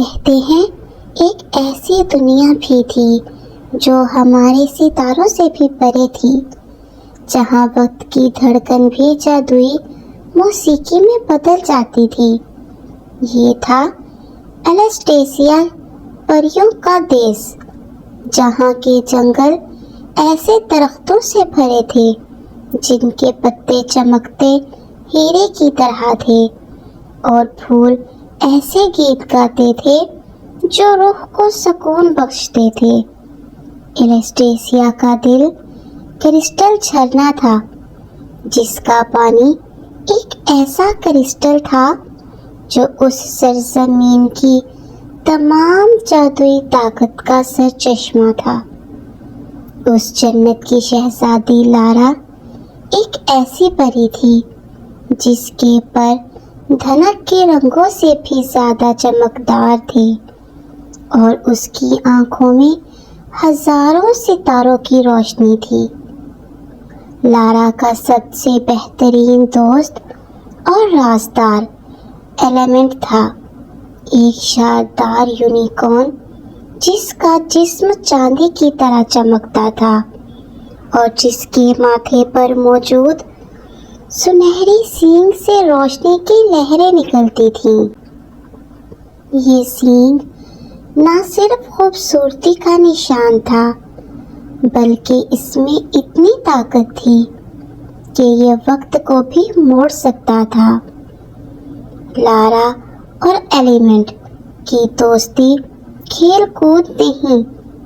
کہتے ہیں ایک ایسی دنیا بھی تھی جو ہمارے ستاروں سے بھی پرے تھی، جہاں وقت کی دھڑکن بھی جادوئی موسیقی میں بدل جاتی تھی۔ یہ تھا ایلسٹیسیا، پریوں کا دیس، جہاں کے جنگل ایسے درختوں سے بھرے تھے جن کے پتے چمکتے ہیرے کی طرح تھے، اور پھول ایسے گیت گاتے تھے جو روح کو سکون بخشتے تھے۔ ایلسٹیسیا کا دل کرسٹل جھرنا تھا، جس کا پانی ایک ایسا کرسٹل تھا جو اس سرزمین کی تمام جادوئی طاقت کا سرچشمہ تھا۔ اس جنت کی شہزادی لارا ایک ایسی پری تھی جس کے پر دھنک کے رنگوں سے بھی زیادہ چمکدار تھے، اور اس کی آنکھوں میں ہزاروں ستاروں کی روشنی تھی۔ لارا کا سب سے بہترین دوست اور رازدار ایلیمنٹ تھا، ایک شاندار یونیکارن جس کا جسم چاندی کی طرح چمکتا تھا اور جس کے ماتھے پر موجود سنہری سینگ سے روشنی کی لہریں نکلتی تھیں۔ یہ سینگ نہ صرف خوبصورتی کا نشان تھا، بلکہ اس میں اتنی طاقت تھی کہ یہ وقت کو بھی موڑ سکتا تھا۔ لارا اور ایلیمنٹ کی دوستی کھیل کود نہیں،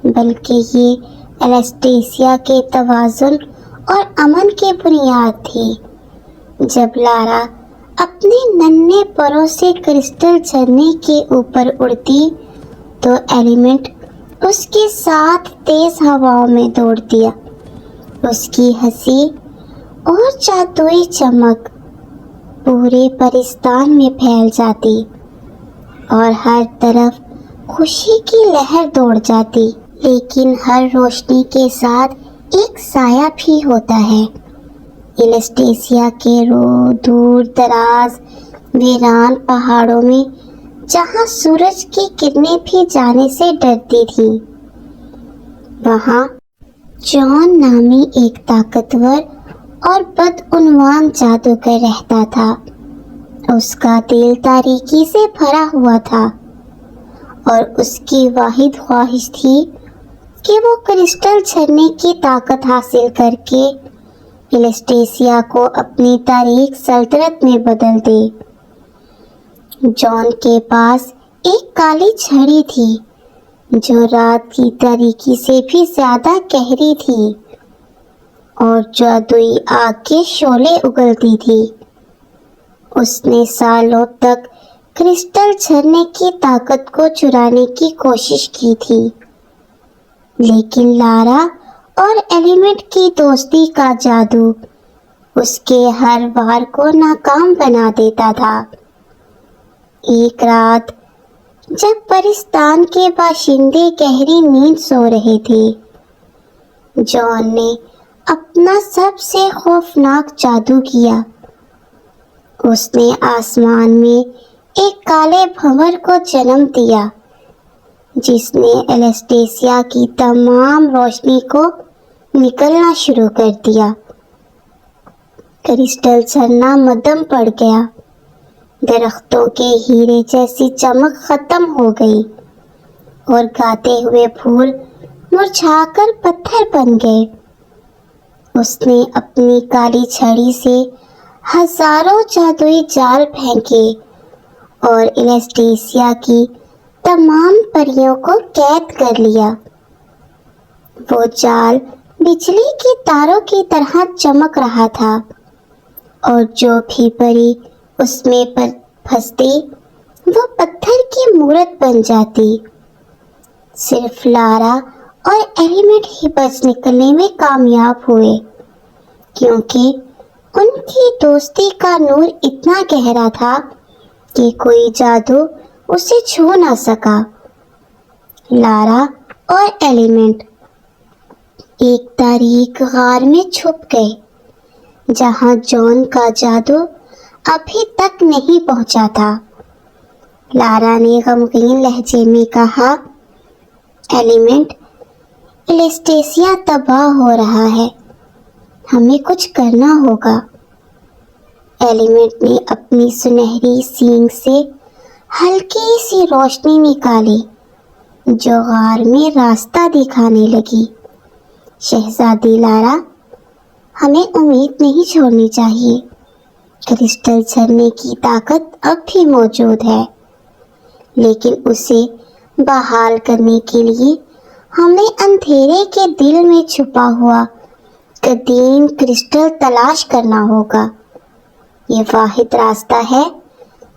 بلکہ یہ ایلسٹیسیا کے توازن اور امن کی بنیاد تھی۔ جب لارا اپنے ننھے پروں سے کرسٹل جھرنے کے اوپر اڑتی تو ایلیمنٹ اس کے ساتھ تیز ہواؤں میں دوڑ دیا۔ اس کی ہنسی اور جادوئی چمک پورے پرستان میں پھیل جاتی اور ہر طرف خوشی کی لہر دوڑ جاتی۔ لیکن ہر روشنی کے ساتھ ایک سایہ بھی ہوتا ہے۔ ایلسٹیسیا کے دور دراز ویران پہاڑوں میں، جہاں سورج کی کرنیں بھی جانے سے ڈرتی تھیں، وہاں جان نامی ایک طاقتور اور بدعنوان جادوگر رہتا تھا۔ اس کا دل تاریکی سے بھرا ہوا تھا، اور اس کی واحد خواہش تھی کہ وہ کرسٹل جھرنے کی طاقت حاصل کر کے ایلسٹیسیا کو اپنی تاریک سلطنت میں بدل دے۔ جان کے پاس ایک کالی چھڑی تھی جو رات کی تاریکی سے بھی زیادہ گہری تھی اور جادوئی آگ کے شعلے اگلتی تھی۔ اس نے سالوں تک کرسٹل جھرنے کی طاقت کو چرانے کی کوشش کی تھی، لیکن لارا اور ایلیمنٹ کی دوستی کا جادو اس کے ہر وار کو ناکام بنا دیتا تھا۔ ایک رات جب پرستان کے باشندے گہری نیند سو رہے تھے، جان نے اپنا سب سے خوفناک جادو کیا۔ اس نے آسمان میں ایک کالے بھنور کو جنم دیا جس نے ایلسٹیسیا کی تمام روشنی کو نکلنا شروع کر دیا۔ کرسٹل جھرنا مدھم پڑ گیا، درختوں کے ہیرے جیسی چمک ختم ہو گئی اور گاتے ہوئے پھول مرجھا کر پتھر بن گئے۔ اس نے اپنی کالی چھڑی سے ہزاروں جادوئی جال پھینکے اور ایلسٹیسیا کی تمام پریوں کو قید کر لیا۔ وہ جال بجلی کی تاروں کی طرح چمک رہا تھا، اور جو بھی پری اس میں پھنستی وہ پتھر کی مورت بن جاتی۔ صرف لارا اور ایلیمنٹ ہی بچ نکلنے میں کامیاب ہوئے، کیونکہ ان کی دوستی کا نور اتنا گہرا تھا کہ کوئی جادو اسے چھو نہ سکا۔ لارا اور ایلیمنٹ ایک تاریک غار میں چھپ گئے جہاں جان کا جادو ابھی تک نہیں پہنچا تھا۔ لارا نے غمگین لہجے میں کہا۔ ایلیمنٹ، ایلیسٹیسیا تباہ ہو رہا ہے، ہمیں کچھ کرنا ہوگا۔ ایلیمنٹ نے اپنی سنہری سینگ سے ہلکی سی روشنی نکالی جو غار میں راستہ دکھانے لگی۔ شہزادی لارا، ہمیں امید نہیں چھوڑنی چاہیے، کرسٹل جھرنے کی طاقت اب بھی موجود ہے، لیکن اسے بحال کرنے کے لیے ہمیں اندھیرے کے دل میں چھپا ہوا قدیم کرسٹل تلاش کرنا ہوگا۔ یہ واحد راستہ ہے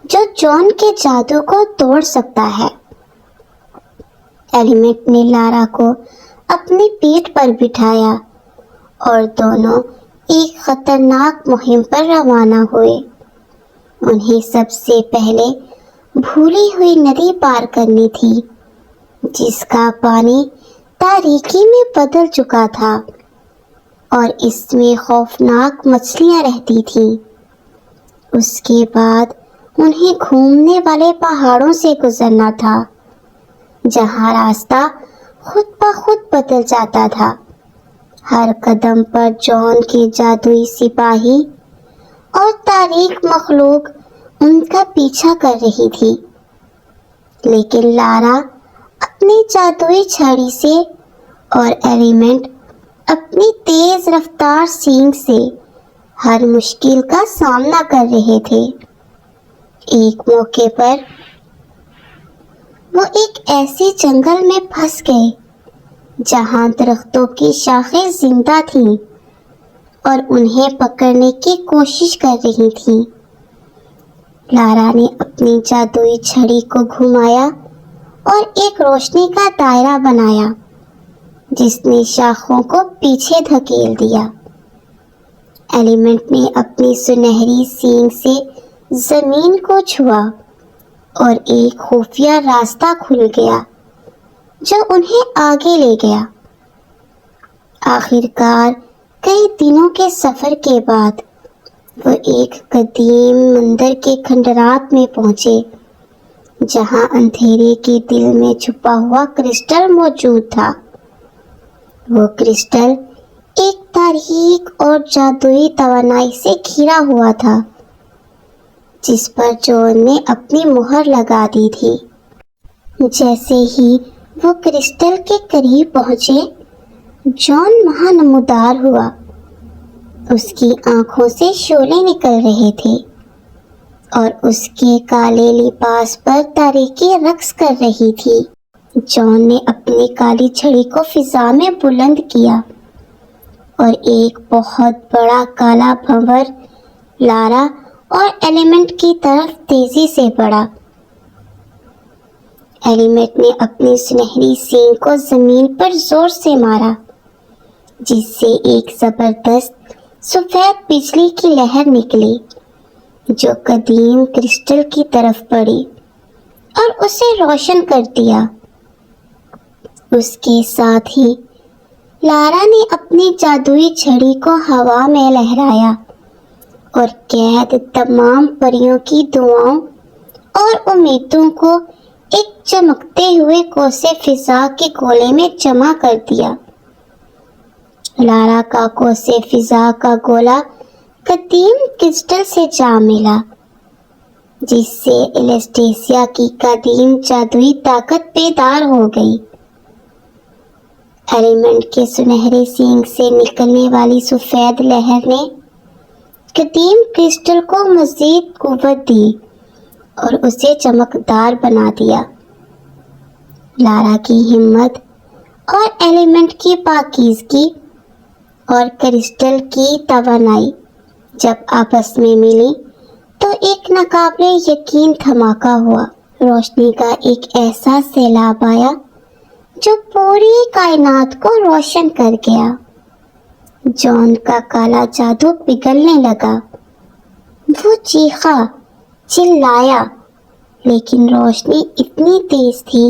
جو جان کے جادو کو توڑ سکتا ہے۔ ایلیمنٹ نے لارا کو اپنی پیٹھ پر بٹھایا اور دونوں ایک خطرناک مہم پر روانہ ہوئے۔ انہیں سب سے پہلے بھولی ہوئی ندی پار کرنی تھی جس کا پانی تاریکی میں بدل چکا تھا اور اس میں خوفناک مچھلیاں رہتی تھیں۔ اس کے بعد انہیں گھومنے والے پہاڑوں سے گزرنا تھا جہاں راستہ خود بخود بدل جاتا تھا۔ ہر قدم پر جان کے جادوئی سپاہی اور تاریک مخلوق ان کا پیچھا کر رہی تھی، لیکن لارا اپنی جادوئی چھڑی سے اور ایلیمنٹ اپنی تیز رفتار سینگ سے ہر مشکل کا سامنا کر رہے تھے۔ ایک موقع پر وہ ایک ایسے جنگل میں پھنس گئے جہاں درختوں کی شاخیں زندہ تھیں اور انہیں پکڑنے کی کوشش کر رہی تھیں۔ لارا نے اپنی جادوئی چھڑی کو گھمایا اور ایک روشنی کا دائرہ بنایا جس نے شاخوں کو پیچھے دھکیل دیا۔ ایلیمنٹ نے اپنی سنہری سینگ سے زمین کو چھوا اور ایک خفیہ راستہ کھل گیا جو انہیں آگے لے گیا۔ آخرکار کئی دنوں کے سفر کے بعد وہ ایک قدیم مندر کے کھنڈرات میں پہنچے جہاں اندھیرے کے دل میں چھپا ہوا کرسٹل موجود تھا۔ وہ کرسٹل ایک تاریک اور جادوئی توانائی سے گھرا ہوا تھا جس پر جان نے اپنی مہر لگا دی تھی۔ جیسے ہی وہ کرسٹل کے قریب پہنچے، جان وہاں نمودار ہوا۔ اس کی آنکھوں سے شعلے نکل رہے تھے اور اس کے کالے لباس پر تاریکی رقص کر رہی تھی۔ جان نے اپنی کالی چھڑی کو فضا میں بلند کیا اور ایک بہت بڑا کالا بھنور لارا اور ایلیمنٹ کی طرف تیزی سے بڑھا۔ ایلیمنٹ نے اپنی سنہری سینگ کو زمین پر زور سے مارا جس سے ایک زبردست سفید بجلی کی لہر نکلی جو قدیم کرسٹل کی طرف پڑی اور اسے روشن کر دیا۔ اس کے ساتھ ہی لارا نے اپنی جادوئی چھڑی کو ہوا میں لہرایا اور قید تمام پریوں کی دعاؤں اور امیدوں کو ایک چمکتے ہوئے کوسے فضا کے گولے میں جمع کر دیا۔ لارا کا کوسے فضا کا گولا قدیم کرسٹل سے جا ملا جس سے ایلیسٹیسیا کی قدیم جادوئی طاقت بیدار ہو گئی۔ ایلیمنٹ کے سنہرے سینگ سے نکلنے والی سفید لہر نے قدیم کرسٹل کو مزید قوت دی اور اسے چمکدار بنا دیا۔ لارا کی ہمت اور ایلیمنٹ کی پاکیزگی اور کرسٹل کی توانائی جب آپس میں ملی تو ایک ناقابل یقین دھماکہ ہوا۔ روشنی کا ایک ایسا سیلاب آیا جو پوری کائنات کو روشن کر گیا۔ جان کا کالا جادو پگھلنے لگا۔ وہ چیخا، چلایا، لیکن روشنی اتنی تیز تھی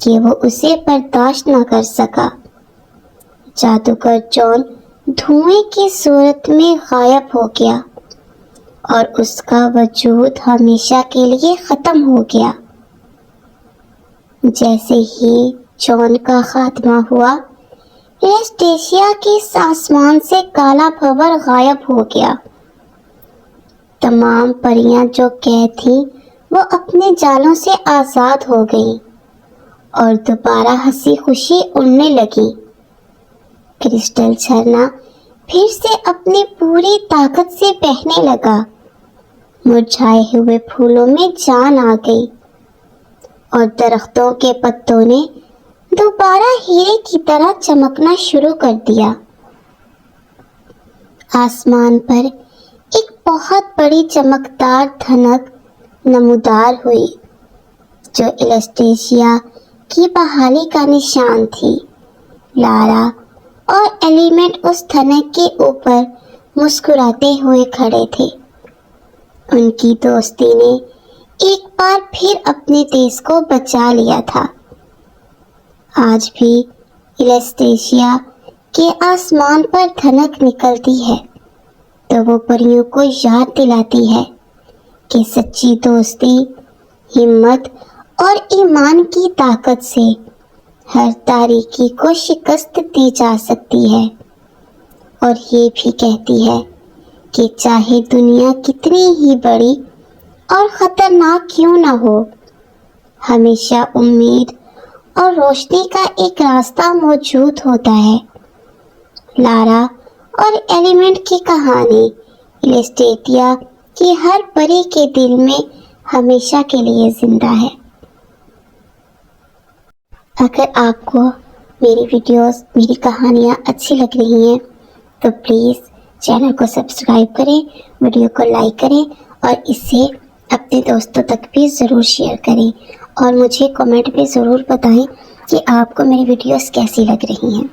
کہ وہ اسے برداشت نہ کر سکا۔ جادوگر جان دھوئیں کی صورت میں غائب ہو گیا اور اس کا وجود ہمیشہ کے لیے ختم ہو گیا۔ جیسے ہی جان کا خاتمہ ہوا، انیسٹیشیا کے آسمان سے کالا بھنور غائب ہو گیا۔ تمام پریاں جو قید تھیں وہ اپنے جالوں سے آزاد ہو گئیں اور دوبارہ ہنسی خوشی اڑنے لگیں۔ کرسٹل جھرنا پھر سے اپنی پوری طاقت سے بہنے لگا، مرجھائے ہوئے پھولوں میں جان آ گئی اور درختوں کے پتوں نے دوبارہ ہیرے کی طرح چمکنا شروع کر دیا۔ آسمان پر ایک بہت بڑی چمکدار دھنک نمودار ہوئی جو انیسٹیشیا کی بحالی کا نشان تھی۔ لارا اور ایلیمنٹ اس دھنک کے اوپر مسکراتے ہوئے کھڑے تھے۔ ان کی دوستی نے ایک بار پھر اپنے دیش کو بچا لیا تھا۔ آج بھی انیسٹیشیا کے آسمان پر دھنک نکلتی ہے تو وہ پریوں کو یاد دلاتی ہے کہ سچی دوستی، ہمت اور ایمان کی طاقت سے ہر تاریکی کو شکست دی جا سکتی ہے، اور یہ بھی کہتی ہے کہ چاہے دنیا کتنی ہی بڑی اور خطرناک کیوں نہ ہو، ہمیشہ امید اور روشنی کا ایک راستہ موجود ہوتا ہے۔ لارا اور ایلیمنٹ کی کہانی انیسٹیشیا کی ہر پری کے دل میں ہمیشہ کے لیے زندہ ہے۔ اگر آپ کو میری ویڈیوز، میری کہانیاں اچھی لگ رہی ہیں تو پلیز چینل کو سبسکرائب کریں، ویڈیو کو لائک کریں اور اسے اپنے دوستوں تک بھی ضرور شیئر کریں، اور مجھے کمنٹ میں ضرور بتائیں کہ آپ کو میری ویڈیوز کیسی لگ رہی ہیں۔